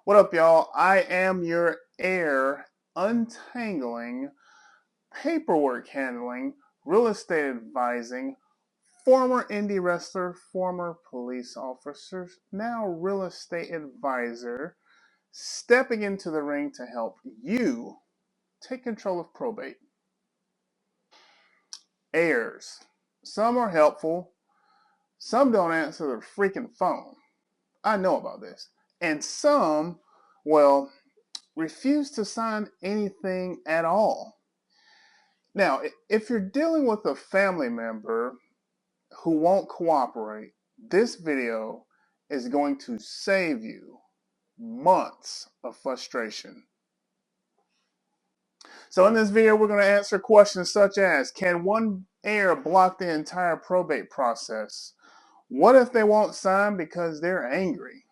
What up, y'all? I am your heir, untangling, paperwork handling, real estate advising, former indie wrestler, former police officer, now real estate advisor, stepping into the ring to help you take control of probate. Heirs. Some are helpful, some don't answer their freaking phone. I know about this. And some, well, refuse to sign anything at all. Now, if you're dealing with a family member who won't cooperate, this video is going to save you months of frustration. So in this video, we're going to answer questions such as, can one heir block the entire probate process? What if they won't sign because they're angry?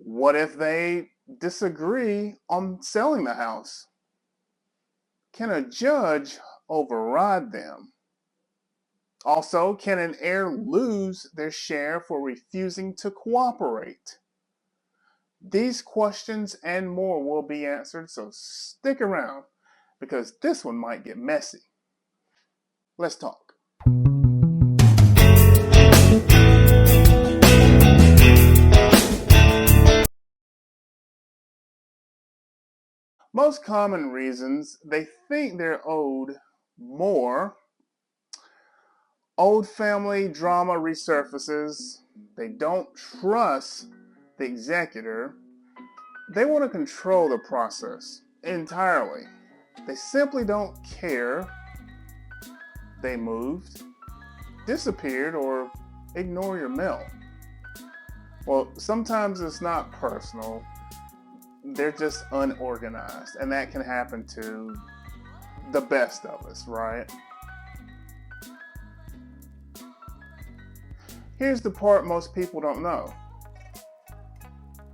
What if they disagree on selling the house? Can a judge override them? Also, can an heir lose their share for refusing to cooperate? These questions and more will be answered, so stick around because this one might get messy. Let's talk. Most common reasons: they think they're owed more. Old family drama resurfaces. They don't trust the executor. They want to control the process entirely. They simply don't care. They moved, disappeared, or ignore your mail. Well, sometimes it's not personal. They're just unorganized, and that can happen to the best of us, right? Here's the part most people don't know.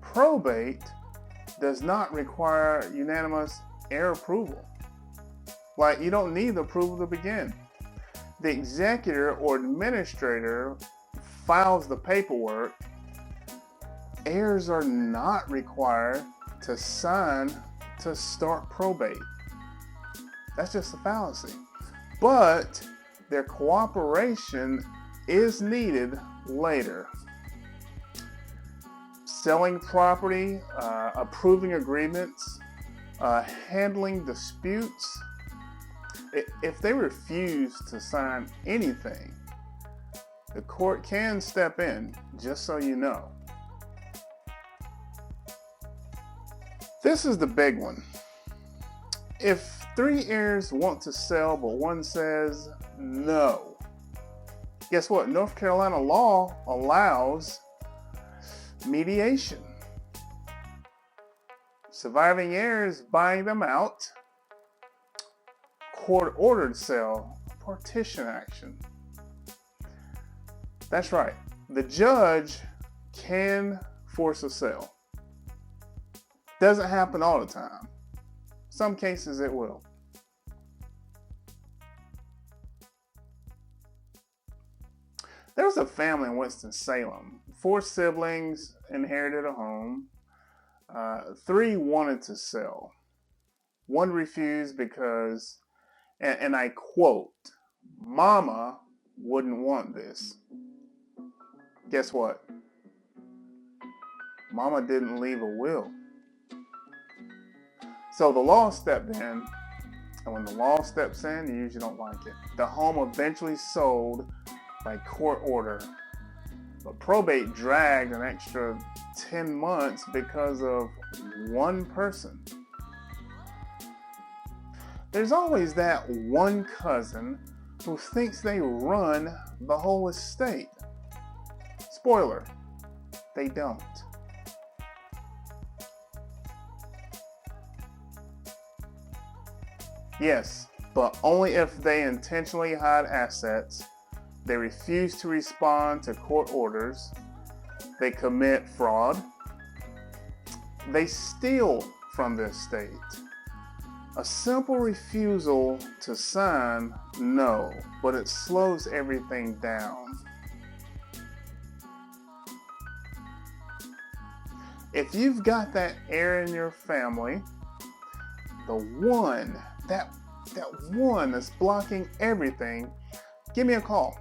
Probate does not require unanimous heir approval. Like, you don't need approval to begin. The executor or administrator files the paperwork. Heirs are not required to sign to start probate. That's just a fallacy. But their cooperation is needed later. Selling property, approving agreements, handling disputes. If they refuse to sign anything, the court can step in, just so you know. This is the big one. If 3 heirs want to sell, but one says no, guess what? North Carolina law allows mediation. Surviving heirs buying them out. Court-ordered sale, partition action. That's right. The judge can force a sale. Doesn't happen all the time. Some cases it will. There was a family in Winston-Salem. 4 siblings inherited a home. 3 wanted to sell. 1 refused because, and I quote, "Mama wouldn't want this." Guess what? Mama didn't leave a will. So the law stepped in, and when the law steps in, you usually don't like it. The home eventually sold by court order, but probate dragged an extra 10 months because of 1 person. There's always that one cousin who thinks they run the whole estate. Spoiler, they don't. Yes, but only if they intentionally hide assets, they refuse to respond to court orders, they commit fraud, they steal from the estate. A simple refusal to sign, no, but it slows everything down. If If you've got that heir in your family, the one, that one that's blocking everything, give me a call.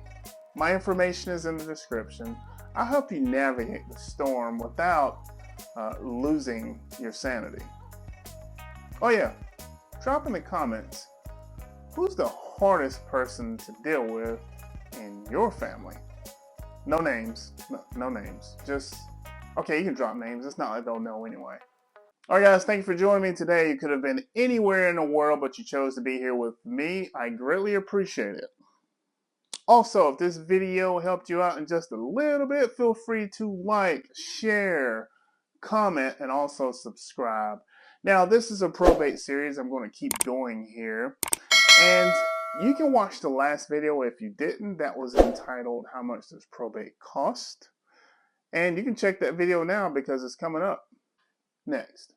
My information is in the description. I'll help you navigate the storm without losing your sanity. Oh yeah, drop in the comments, who's the hardest person to deal with in your family? No names, no names. Just, okay, you can drop names. It's not like they'll know anyway. Alright guys, thank you for joining me today. You could have been anywhere in the world, but you chose to be here with me. I greatly appreciate it. Also, if this video helped you out in just a little bit, feel free to like, share, comment, and also subscribe. Now, this is a probate series I'm going to keep doing here. And you can watch the last video if you didn't. That was entitled, How Much Does Probate Cost? And you can check that video now because it's coming up next.